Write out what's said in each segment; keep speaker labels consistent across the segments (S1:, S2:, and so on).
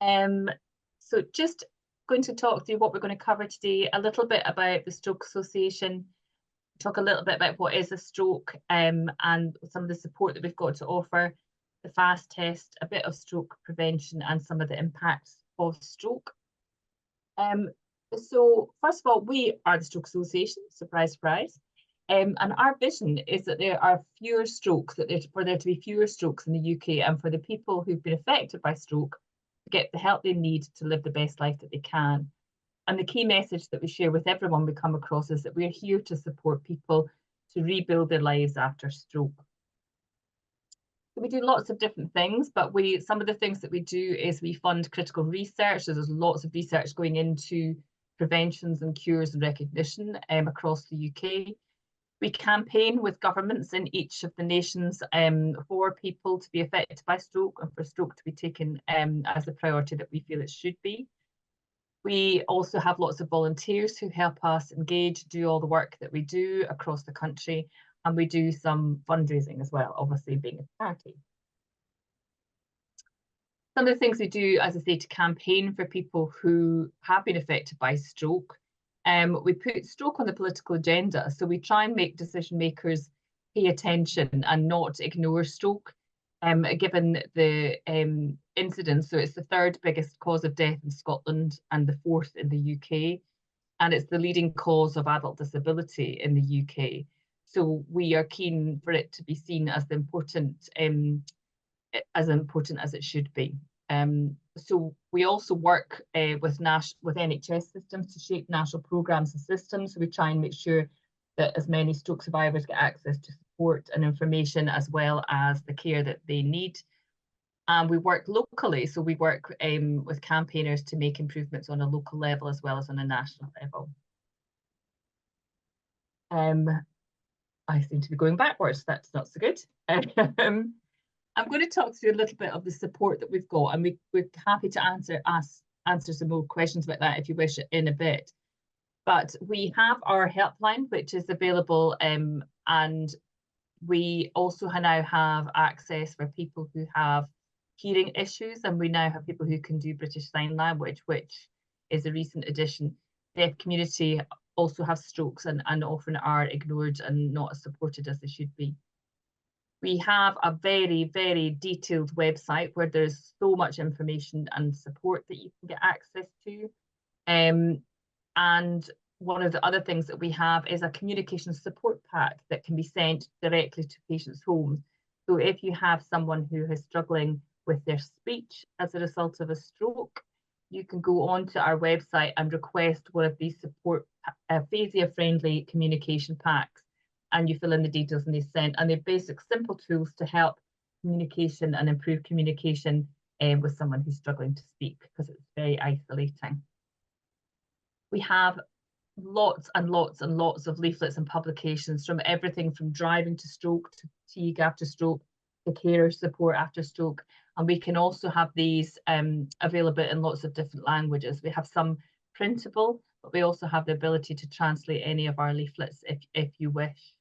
S1: Um, so just going to talk through what we're going to cover today, a little bit about the Stroke Association, talk a little bit about what is a stroke, and some of the support that we've got to offer, the FAST test, a bit of stroke prevention and some of the impacts of stroke. So first of all, we are the Stroke Association, surprise, surprise. And our vision is that there are fewer strokes, for there to be fewer strokes in the UK, and for the people who've been affected by stroke to get the help they need to live the best life that they can. And the key message that we share with everyone we come across is that we're here to support people to rebuild their lives after stroke. So we do lots of different things, but some of the things that we do is we fund critical research. So there's lots of research going into preventions and cures and recognition across the UK. We campaign with governments in each of the nations for people to be affected by stroke and for stroke to be taken as a priority that we feel it should be. We also have lots of volunteers who help us engage, do all the work that we do across the country, and we do some fundraising as well, obviously being a charity. Some of the things we do, as I say, to campaign for people who have been affected by stroke. We put stroke on the political agenda, so we try and make decision makers pay attention and not ignore stroke, given the incidence. So it's the third biggest cause of death in Scotland and the fourth in the UK, and it's the leading cause of adult disability in the UK. So we are keen for it to be seen as important as it should be. So we also work with NHS systems to shape national programmes and systems. So we try and make sure that as many stroke survivors get access to support and information as well as the care that they need. And we work locally, so we work with campaigners to make improvements on a local level as well as on a national level. I seem to be going backwards, that's not so good. I'm going to talk through a little bit of the support that we've got, and we're happy to answer some more questions about that if you wish in a bit. But we have our helpline, which is available, and we also now have access for people who have hearing issues, and we now have people who can do British Sign Language, which is a recent addition. The deaf community also have strokes and often are ignored and not as supported as they should be. We have a very, very detailed website where there's so much information and support that you can get access to. And one of the other things that we have is a communication support pack that can be sent directly to patients' homes. So if you have someone who is struggling with their speech as a result of a stroke, you can go onto our website and request one of these support aphasia-friendly communication packs, and you fill in the details and they send, and they're basic, simple tools to help communication and improve communication with someone who's struggling to speak, because it's very isolating. We have lots and lots and lots of leaflets and publications, from everything from driving to stroke, to fatigue after stroke, to carer support after stroke. And we can also have these available in lots of different languages. We have some printable, but we also have the ability to translate any of our leaflets if you wish.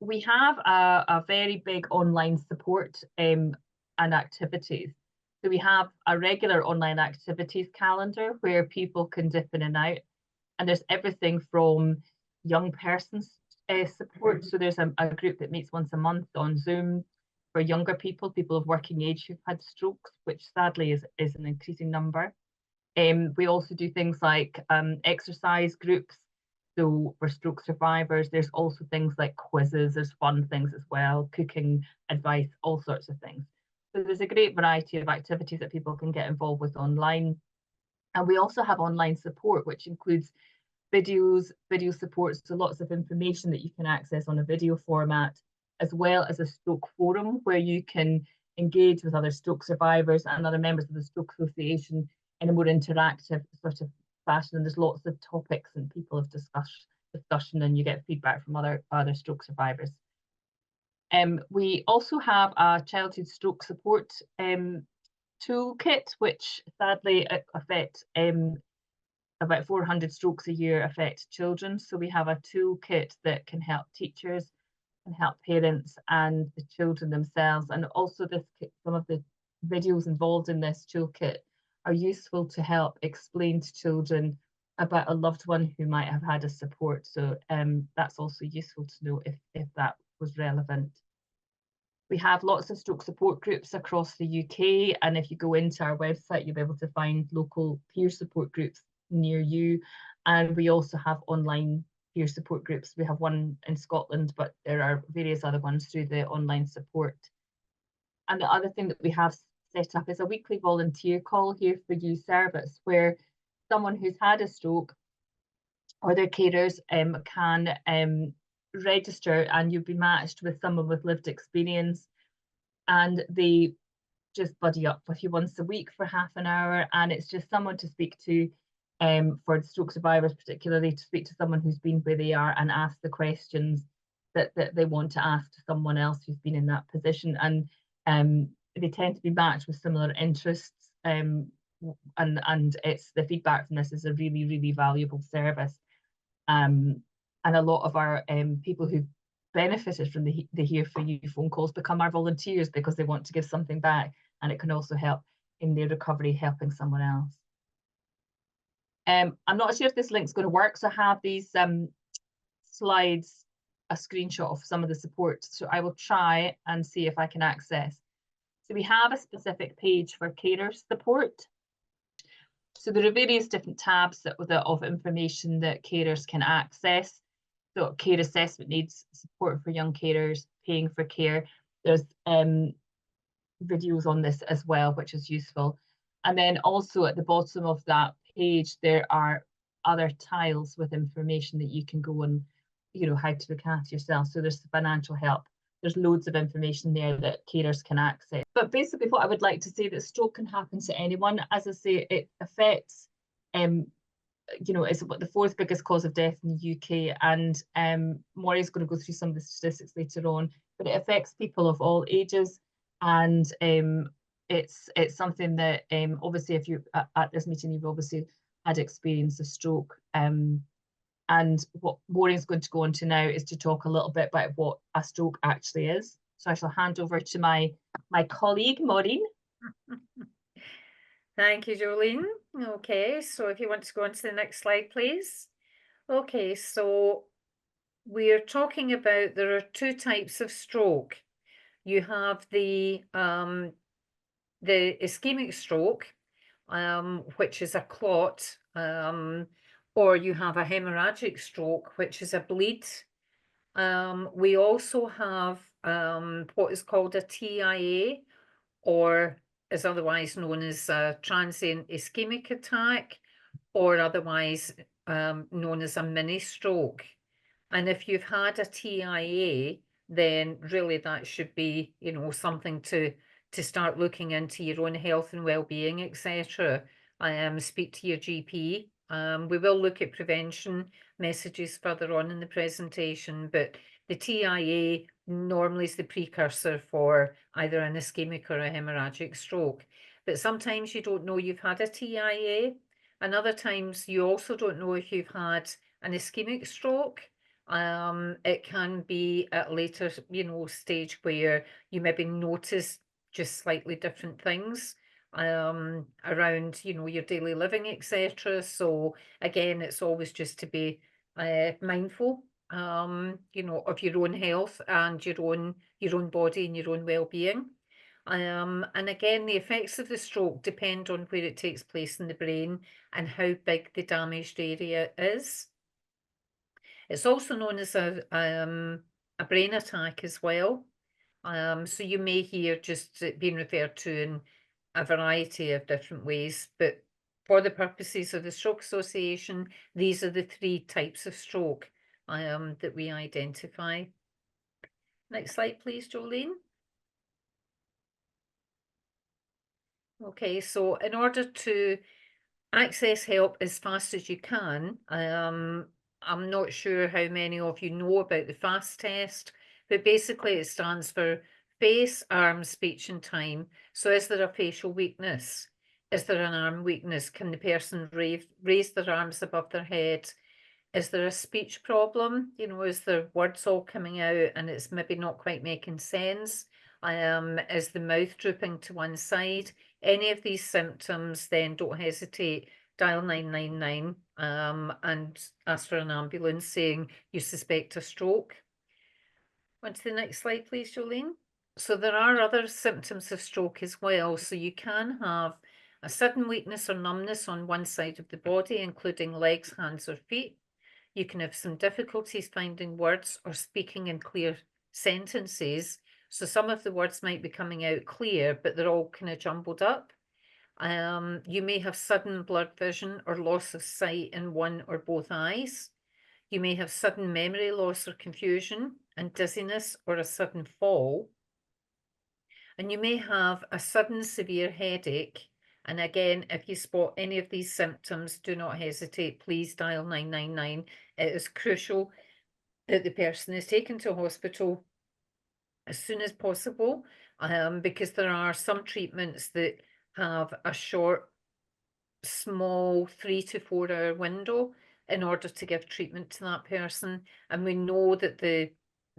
S1: We have a very big online support and activities. So we have a regular online activities calendar where people can dip in and out. And there's everything from young persons support. So there's a group that meets once a month on Zoom for younger people of working age who've had strokes, which sadly is an increasing number. We also do things like exercise groups. So for stroke survivors, there's also things like quizzes, there's fun things as well, cooking advice, all sorts of things. So there's a great variety of activities that people can get involved with online. And we also have online support, which includes videos, video support, so lots of information that you can access on a video format, as well as a stroke forum where you can engage with other stroke survivors and other members of the Stroke Association in a more interactive sort of fashion. And there's lots of topics and people have discussion, and you get feedback from other stroke survivors. We also have a childhood stroke support toolkit, which sadly affect about 400 strokes a year affect children. So we have a toolkit that can help teachers, can help parents and the children themselves. And also some of the videos involved in this toolkit are useful to help explain to children about a loved one who might have had a support. So that's also useful to know if that was relevant. We have lots of stroke support groups across the UK, and if you go into our website, you'll be able to find local peer support groups near you. And we also have online peer support groups. We have one in Scotland, but there are various other ones through the online support. And the other thing that we have set up is a weekly volunteer call here for you service, where someone who's had a stroke or their carers can register, and you'll be matched with someone with lived experience, and they just buddy up with you once a week for half an hour, and it's just someone to speak to for the stroke survivors, particularly to speak to someone who's been where they are and ask the questions that they want to ask to someone else who's been in that position. And they tend to be matched with similar interests, and it's the feedback from this is a really, really valuable service. And a lot of our people who've benefited from the Here For You phone calls become our volunteers because they want to give something back, and it can also help in their recovery, helping someone else. I'm not sure if this link's going to work, so I have these slides, a screenshot of some of the support, so I will try and see if I can access. So we have a specific page for carer support. So there are various different tabs of information that carers can access. So care assessment needs, support for young carers, paying for care. There's videos on this as well, which is useful. And then also at the bottom of that page, there are other tiles with information that you can go and, how to look after yourself. So there's financial help. There's loads of information there that carers can access. But basically what I would like to say, that stroke can happen to anyone. As I say, it affects, it's the 4th biggest cause of death in the UK. And Maureen's going to go through some of the statistics later on, but it affects people of all ages. And it's something that obviously if you're at this meeting, you've obviously had experience of stroke. And what Maureen's going to go on to now is to talk a little bit about what a stroke actually is. So I shall hand over to my colleague, Maureen.
S2: Thank you, Jolene. Okay, so if you want to go on to the next slide, please. Okay, so we're talking about, there are 2 types of stroke. You have the ischemic stroke, which is a clot, or you have a hemorrhagic stroke, which is a bleed. We also have what is called a TIA, or is otherwise known as a transient ischemic attack, or otherwise known as a mini stroke. And if you've had a TIA, then really that should be, something to start looking into your own health and well-being, etc. Speak to your GP. We will look at prevention messages further on in the presentation, but the TIA normally is the precursor for either an ischemic or a hemorrhagic stroke. But sometimes you don't know you've had a TIA, and other times you also don't know if you've had an ischemic stroke. It can be at a later, stage where you maybe notice just slightly different things around, your daily living, etc. So again, it's always just to be mindful, of your own health and your own body and your own well-being. And again, the effects of the stroke depend on where it takes place in the brain and how big the damaged area is. It's also known as a brain attack as well. So you may hear just being referred to in a variety of different ways, but for the purposes of the Stroke Association, these are the 3 types of stroke that we identify. Next slide, please, Jolene. Okay, so in order to access help as fast as you can, I'm not sure how many of you know about the FAST test, but basically it stands for face, arm, speech and time. So is there a facial weakness? Is there an arm weakness? Can the person raise their arms above their head? Is there a speech problem? Is there words all coming out and it's maybe not quite making sense? is the mouth drooping to one side. Any of these symptoms, then don't hesitate, dial 999 and ask for an ambulance saying you suspect a stroke. On to the next slide, please, Jolene. So there are other symptoms of stroke as well. So you can have a sudden weakness or numbness on one side of the body, including legs, hands, or feet. You can have some difficulties finding words or speaking in clear sentences. So some of the words might be coming out clear, but they're all kind of jumbled up. You may have sudden blurred vision or loss of sight in one or both eyes. You may have sudden memory loss or confusion and dizziness or a sudden fall. And you may have a sudden severe headache. And again, if you spot any of these symptoms, do not hesitate. Please dial 999. It is crucial that the person is taken to hospital as soon as possible, because there are some treatments that have a short, small 3 to 4 hour window in order to give treatment to that person. And we know that the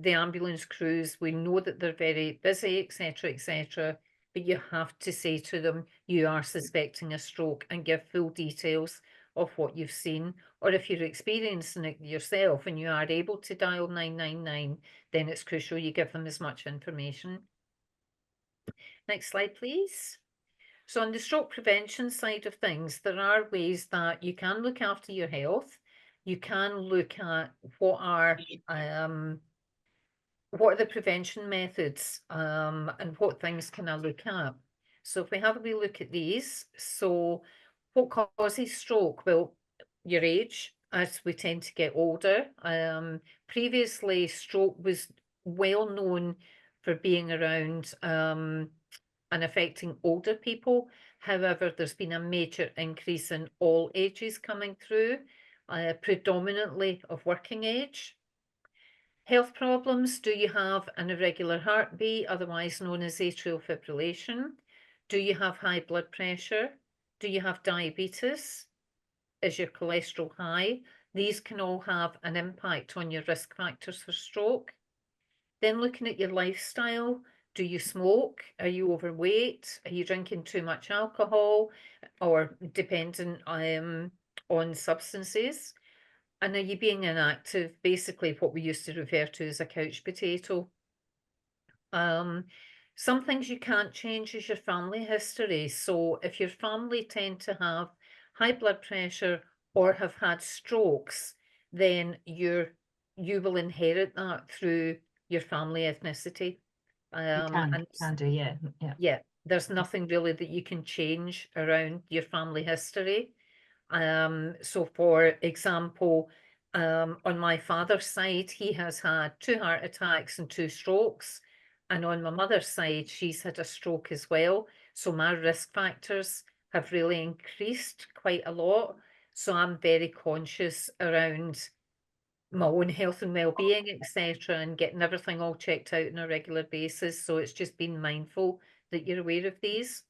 S2: ambulance crews, we know that they're very busy, etc., but you have to say to them, you are suspecting a stroke, and give full details of what you've seen. Or if you're experiencing it yourself and you are able to dial 999, then it's crucial you give them as much information. Next slide, please. So on the stroke prevention side of things, there are ways that you can look after your health. You can look at what are the prevention methods, and what things can I look at. So if we have a wee look at these, so what causes stroke? Well, your age, as we tend to get older. Previously, stroke was well known for being around and affecting older people. However, there's been a major increase in all ages coming through, predominantly of working age. Health problems. Do you have an irregular heartbeat, otherwise known as atrial fibrillation? Do you have high blood pressure? Do you have diabetes? Is your cholesterol high? These can all have an impact on your risk factors for stroke. Then looking at your lifestyle, do you smoke? Are you overweight? Are you drinking too much alcohol or dependent on substances? And are you being inactive? Basically what we used to refer to as a couch potato. Some things you can't change is your family history. So if your family tend to have high blood pressure or have had strokes, then you will inherit that through your family ethnicity.
S1: You can do, yeah.
S2: Yeah, there's nothing really that you can change around your family history. So for example, on my father's side, he has had 2 heart attacks and 2 strokes. And on my mother's side, she's had a stroke as well. So my risk factors have really increased quite a lot. So I'm very conscious around my own health and well-being, etc., and getting everything all checked out on a regular basis. So it's just being mindful that you're aware of these.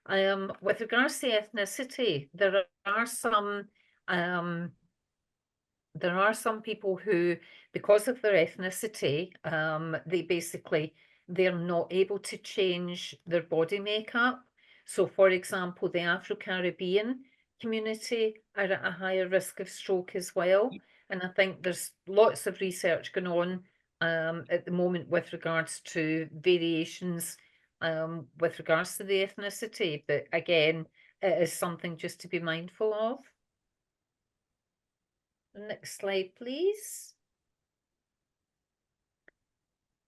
S2: With regards to ethnicity, there are some people who, because of their ethnicity, they're not able to change their body makeup. So for example, the Afro-Caribbean community are at a higher risk of stroke as well. And I think there's lots of research going on at the moment with regards to variations with regards to the ethnicity. But again, it is something just to be mindful of. Next slide, please.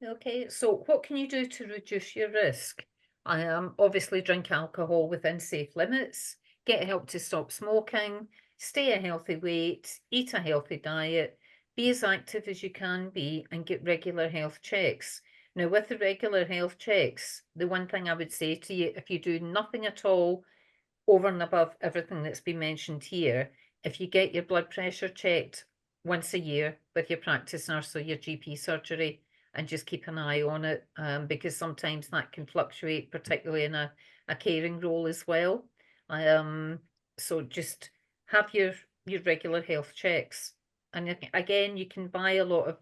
S2: Okay, so what can you do to reduce your risk? Obviously drink alcohol within safe limits, get help to stop smoking, stay a healthy weight, eat a healthy diet, be as active as you can be, and get regular health checks. Now, with the regular health checks, the one thing I would say to you, if you do nothing at all over and above everything that's been mentioned here, if you get your blood pressure checked once a year with your practice nurse or your GP surgery, and just keep an eye on it, because sometimes that can fluctuate, particularly in a caring role as well. So just have your regular health checks. And again, you can buy a lot of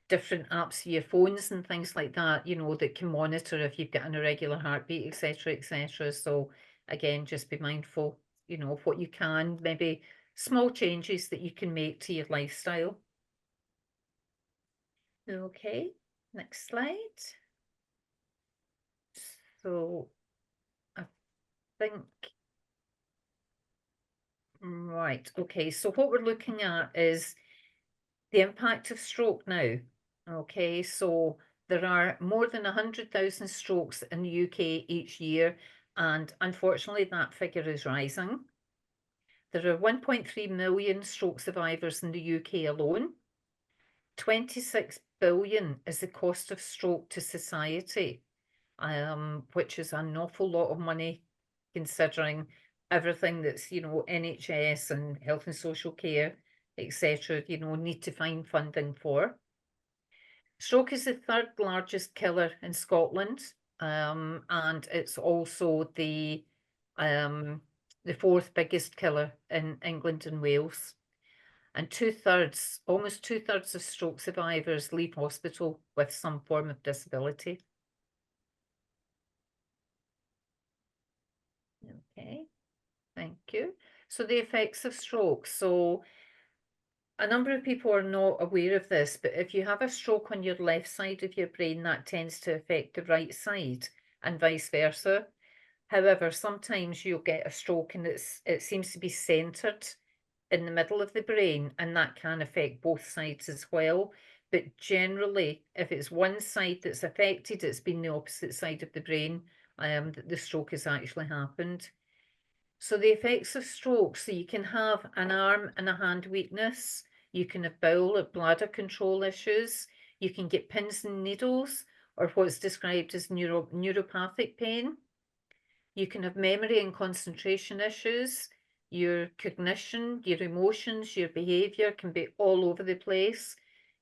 S2: different apps for your phones and things like that, that can monitor if you've got an irregular heartbeat, etc., etc. So again, just be mindful, of what you can, maybe small changes that you can make to your lifestyle. Okay, next slide. So I think, right, okay, so what we're looking at is the impact of stroke now. Okay, so there are more than 100,000 strokes in the UK each year, and unfortunately that figure is rising. There are 1.3 million stroke survivors in the UK alone. 26 billion is the cost of stroke to society, which is an awful lot of money considering everything that's, NHS and health and social care, etc., need to find funding for. Stroke is the third largest killer in Scotland, and it's also the fourth biggest killer in England and Wales. And almost two-thirds of stroke survivors leave hospital with some form of disability. Okay, thank you. So the effects of stroke. So a number of people are not aware of this, but if you have a stroke on your left side of your brain, that tends to affect the right side and vice versa. However, sometimes you'll get a stroke and it seems to be centered in the middle of the brain, and that can affect both sides as well. But generally, if it's one side that's affected, it's been the opposite side of the brain that the stroke has actually happened. So the effects of stroke, so you can have an arm and a hand weakness, you can have bowel or bladder control issues, you can get pins and needles, or what's described as neuropathic pain. You can have memory and concentration issues, your cognition, your emotions, your behavior can be all over the place.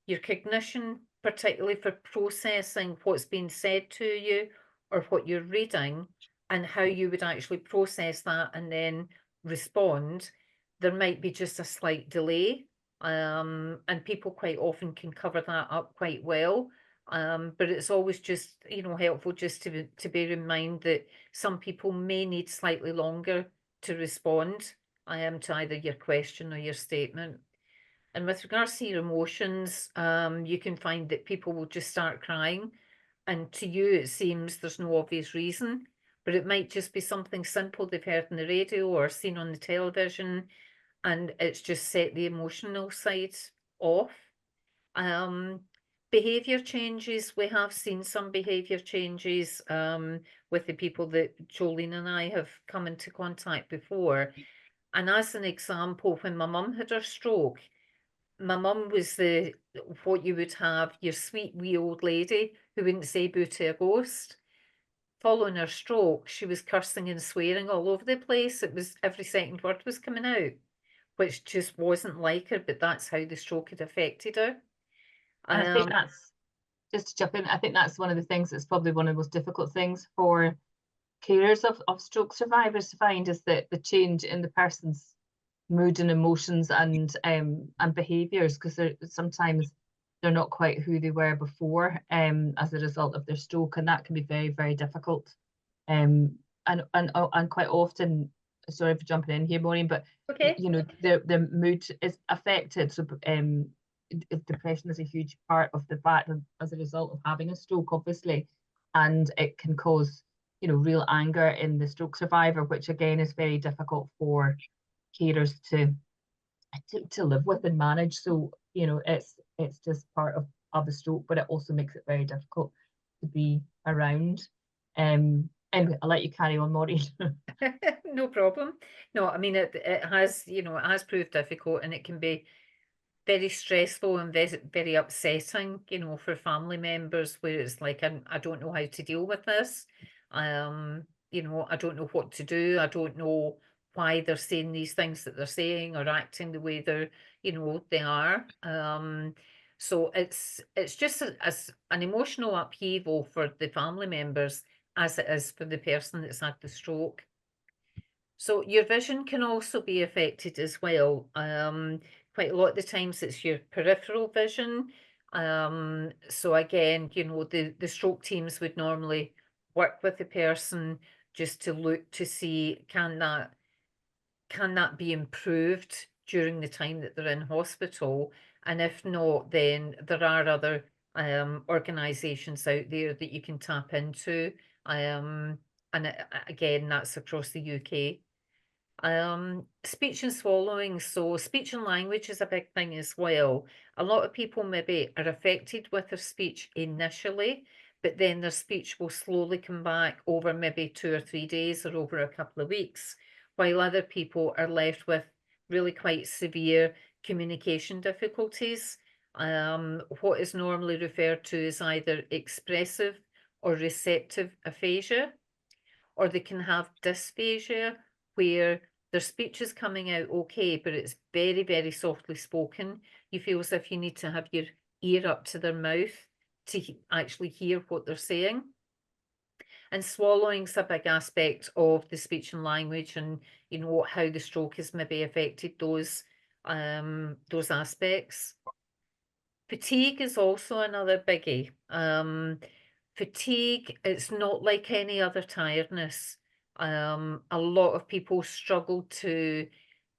S2: Your cognition, particularly for processing what's being said to you or what you're reading, and how you would actually process that and then respond, there might be just a slight delay. And people quite often can cover that up quite well. But it's always just, helpful just to bear in mind that some people may need slightly longer to respond to either your question or your statement. And with regards to your emotions, you can find that people will just start crying. And to you, it seems there's no obvious reason, but it might just be something simple they've heard on the radio or seen on the television, and it's just set the emotional side off. Behavior changes, we have seen some behavior changes with the people that Jolene and I have come into contact before. And as an example, when my mum had her stroke, my mum was what you would have, your sweet wee old lady who wouldn't say boo to a ghost. Following her stroke, she was cursing and swearing all over the place. It was every second word was coming out, which just wasn't like her, but that's how the stroke had affected her.
S1: And I think that's, just to jump in, I think that's one of the things that's probably one of the most difficult things for carers of stroke survivors to find, is that the change in the person's mood and emotions and behaviors, because sometimes they're not quite who they were before as a result of their stroke, and that can be very, very difficult. And quite often, sorry for jumping in here, Maureen, but
S2: okay,
S1: their mood is affected. So depression is a huge part of the fact as a result of having a stroke, obviously, and it can cause real anger in the stroke survivor, which again is very difficult for carers to live with and manage. So it's just part of the stroke, but it also makes it very difficult to be around. Anyway, I'll let you carry on, Maureen.
S2: no problem. No, I mean it has, it has proved difficult, and it can be very stressful and very upsetting, for family members, where it's like, I don't know how to deal with this. I don't know what to do. I don't know why they're saying these things that they're saying or acting the way they are. So it's just as an emotional upheaval for the family members as it is for the person that's had the stroke. So your vision can also be affected as well. Quite a lot of the times it's your peripheral vision. So again, you know, the stroke teams would normally work with the person just to look to see, can that be improved during the time that they're in hospital? And if not, then there are other organizations out there that you can tap into. And again, that's across the UK. Speech and swallowing. So speech and language is a big thing as well. A lot of people maybe are affected with their speech initially, but then their speech will slowly come back over maybe 2 or 3 days or over a couple of weeks, while other people are left with really quite severe communication difficulties. What is normally referred to as either expressive or receptive aphasia, or they can have dysphagia, where their speech is coming out okay, but it's very, very softly spoken. You feel as if you need to have your ear up to their mouth to actually hear what they're saying. And swallowing's a big aspect of the speech and language, and you know how the stroke has maybe affected those aspects. Fatigue is also another biggie. Fatigue, it's not like any other tiredness. A lot of people struggle to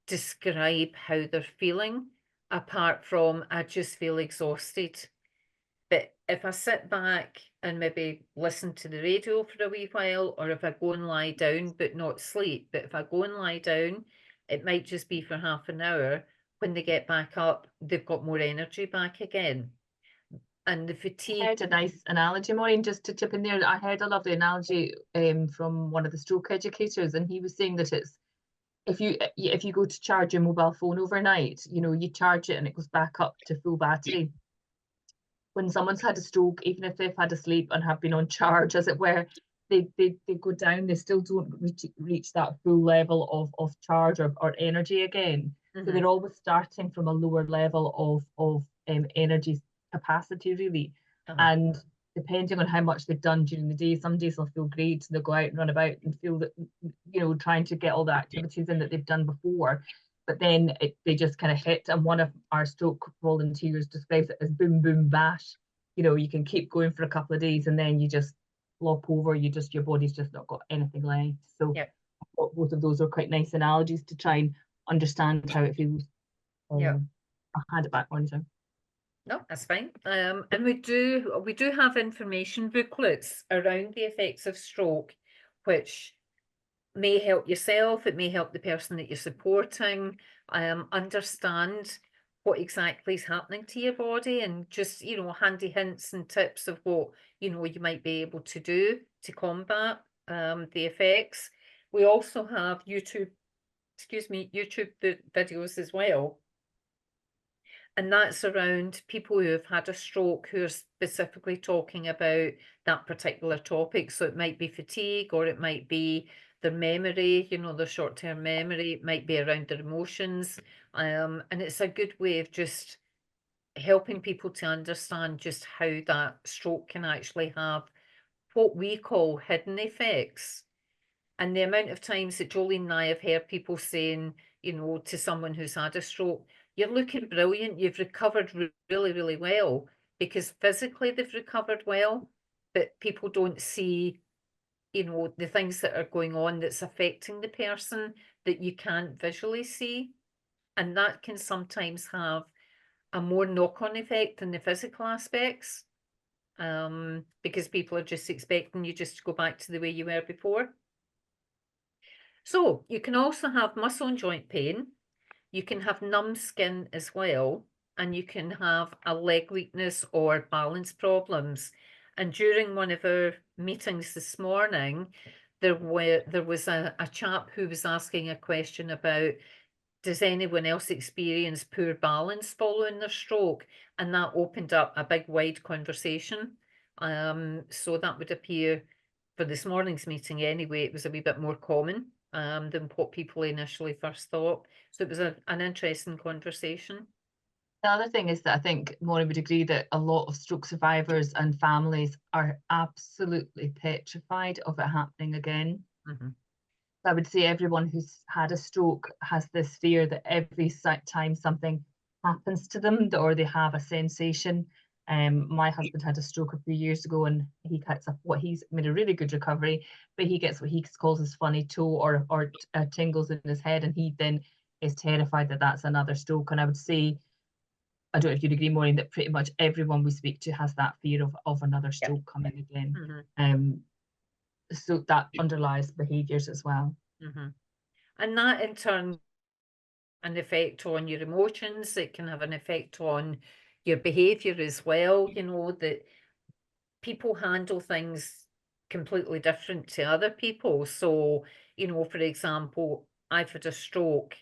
S2: describe how they're feeling, apart from, I just feel exhausted. But if I sit back and maybe listen to the radio for a wee while, or if I go and lie down but not sleep, but if I go and lie down, it might just be for half an hour. When they get back up, they've got more energy back again. And the
S1: I
S2: fatigue.
S1: heard a nice analogy, Maureen, just to chip in there. I heard a lovely analogy from one of the stroke educators, and he was saying that it's if you go to charge your mobile phone overnight, you know, you charge it and it goes back up to full battery. When someone's had a stroke, even if they've had a sleep and have been on charge, as it were, they go down, they still don't reach that full level of charge or energy again. So they're always starting from a lower level of energy capacity, really. And depending on how much they've done during the day, some days they'll feel great, they'll go out and run about and feel that, you know, trying to get all the activities in that they've done before. But then they just kind of hit, and one of our stroke volunteers describes it as boom, boom, bash. You know, you can keep going for a couple of days and then you just flop over, your body's just not got anything left. So
S2: Yep.
S1: Both of those are quite nice analogies to try and understand how it feels.
S2: Yeah.
S1: I'll hand it back on to.
S2: No, that's fine. And we do have information booklets around the effects of stroke, which may help yourself, it may help the person that you're supporting, understand what exactly is happening to your body, and just, you know, handy hints and tips of what, you know, you might be able to do to combat the effects. We also have YouTube videos as well. And that's around people who have had a stroke who are specifically talking about that particular topic. So it might be fatigue, or it might be their memory, you know, their short-term memory. It might be around their emotions. And it's a good way of just helping people to understand just how that stroke can actually have what we call hidden effects. And the amount of times that Jolene and I have heard people saying, you know, to someone who's had a stroke, you're looking brilliant, you've recovered really, really well, because physically they've recovered well, but people don't see, you know, the things that are going on that's affecting the person that you can't visually see. And that can sometimes have a more knock-on effect than the physical aspects, because people are just expecting you just to go back to the way you were before. So you can also have muscle and joint pain. You can have numb skin as well, and you can have a leg weakness or balance problems. And during one of our meetings this morning, there was a chap who was asking a question about, does anyone else experience poor balance following their stroke? And that opened up a big wide conversation. So that would appear for this morning's meeting anyway, it was a wee bit more common than what people initially first thought. So it was an interesting conversation.
S1: The other thing is that I think Maureen would agree that a lot of stroke survivors and families are absolutely petrified of it happening again. I would say everyone who's had a stroke has this fear that every time something happens to them, or they have a sensation, My husband had a stroke a few years ago, and he gets he's made a really good recovery, but he gets what he calls his funny toe or tingles in his head, and he then is terrified that that's another stroke. And I would say, I don't know if you'd agree, Maureen, that pretty much everyone we speak to has that fear of another
S2: Yeah.
S1: stroke coming again.
S2: Mm-hmm.
S1: So that underlies behaviours as well.
S2: Mm-hmm. And that in turn an effect on your emotions. It can have an effect on your behavior as well. You know, that people handle things completely different to other people. So, you know, for example, I've had a stroke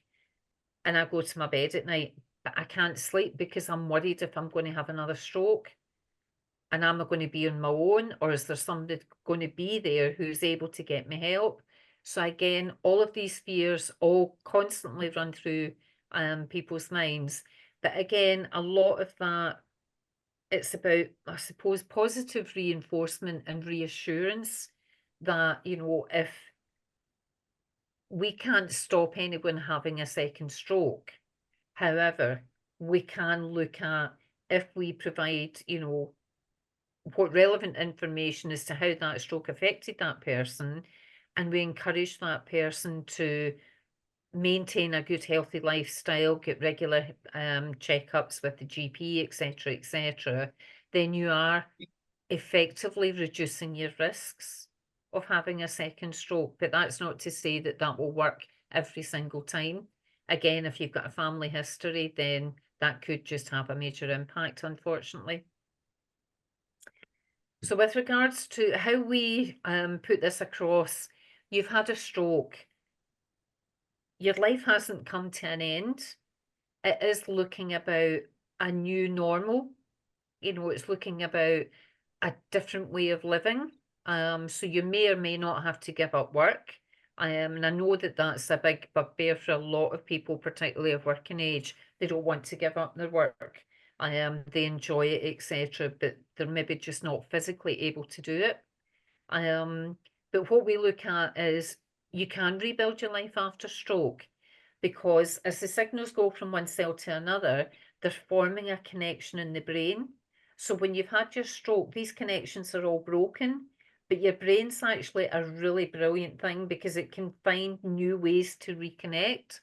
S2: and I go to my bed at night, but I can't sleep because I'm worried if I'm going to have another stroke. And am I going to be on my own, or is there somebody going to be there who's able to get me help? So again, all of these fears all constantly run through people's minds. But again, a lot of that, it's about, I suppose, positive reinforcement and reassurance that, you know, if we can't stop anyone having a second stroke, however, we can look at, if we provide, you know, what relevant information as to how that stroke affected that person, and we encourage that person to maintain a good healthy lifestyle, get regular checkups with the GP, etc., then you are effectively reducing your risks of having a second stroke. But that's not to say that that will work every single time. Again, if you've got a family history, then that could just have a major impact, unfortunately. So with regards to how we put this across, you've had a stroke. Your life hasn't come to an end. It is looking about a new normal. You know, it's looking about a different way of living. So you may or may not have to give up work. And I know that that's a big bugbear for a lot of people, particularly of working age. They don't want to give up their work. They enjoy it, etc., but they're maybe just not physically able to do it. But what we look at is you can rebuild your life after stroke, because as the signals go from one cell to another, they're forming a connection in the brain. So when you've had your stroke, these connections are all broken, but your brain's actually a really brilliant thing because it can find new ways to reconnect.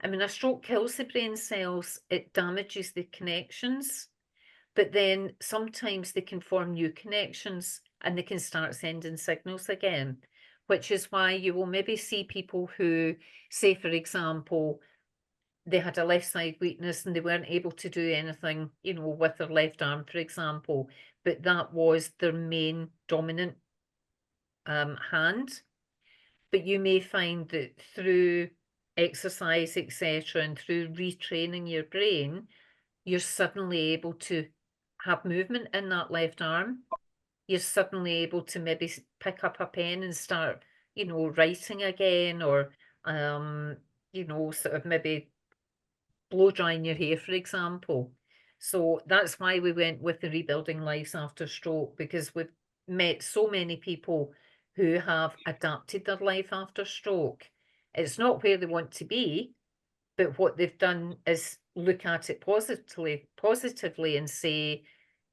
S2: I mean, a stroke kills the brain cells, it damages the connections, but then sometimes they can form new connections and they can start sending signals again, which is why you will maybe see people who, say, for example, they had a left side weakness and they weren't able to do anything, you know, with their left arm, for example, but that was their main dominant hand. But you may find that through exercise, etc., and through retraining your brain, you're suddenly able to have movement in that left arm. You're suddenly able to maybe pick up a pen and start, you know, writing again, or, you know, sort of maybe blow drying your hair, for example. So that's why we went with the Rebuilding Lives After Stroke, because we've met so many people who have adapted their life after stroke. It's not where they want to be, but what they've done is look at it positively and say,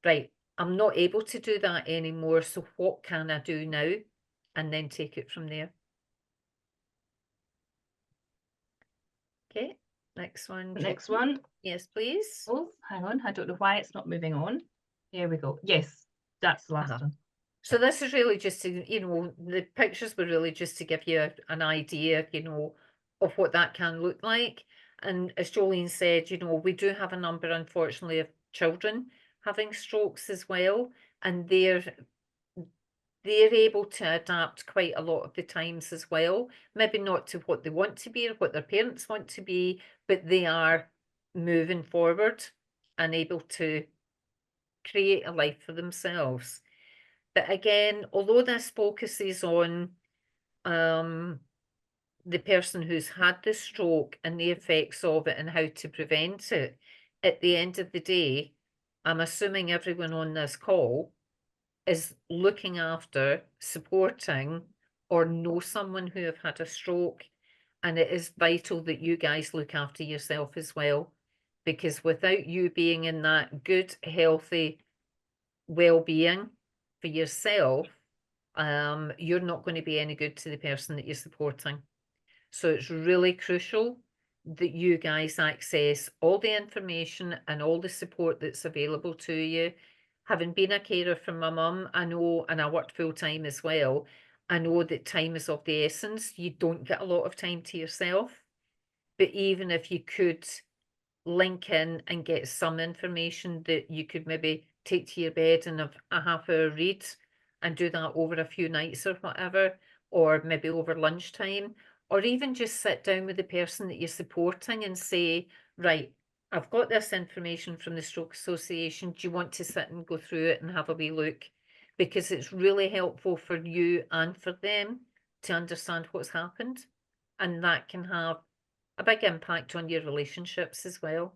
S2: right, I'm not able to do that anymore, so what can I do now? And then take it from there. Okay, next one.
S1: Next one.
S2: Yes, please.
S1: Oh, hang on. I don't know why it's not moving on. Here we go. Yes, that's the last one.
S2: So this is really just to, you know, the pictures were really just to give you an idea, you know, of what that can look like. And as Jolene said, you know, we do have a number, unfortunately, of children having strokes as well. And they're able to adapt quite a lot of the times as well. Maybe not to what they want to be or what their parents want to be, but they are moving forward and able to create a life for themselves. But again, although this focuses on the person who's had the stroke and the effects of it and how to prevent it, at the end of the day, I'm assuming everyone on this call is looking after, supporting, or know someone who have had a stroke. And it is vital that you guys look after yourself as well, because without you being in that good, healthy well-being for yourself, you're not going to be any good to the person that you're supporting. So it's really crucial that you guys access all the information and all the support that's available to you. Having been a carer for my mum, I know, and I worked full time as well, I know that time is of the essence. You don't get a lot of time to yourself. But even if you could link in and get some information that you could maybe take to your bed and have a half-hour read and do that over a few nights or whatever, or maybe over lunchtime, or even just sit down with the person that you're supporting and say, right, I've got this information from the Stroke Association. Do you want to sit and go through it and have a wee look? Because it's really helpful for you and for them to understand what's happened. And that can have a big impact on your relationships as well.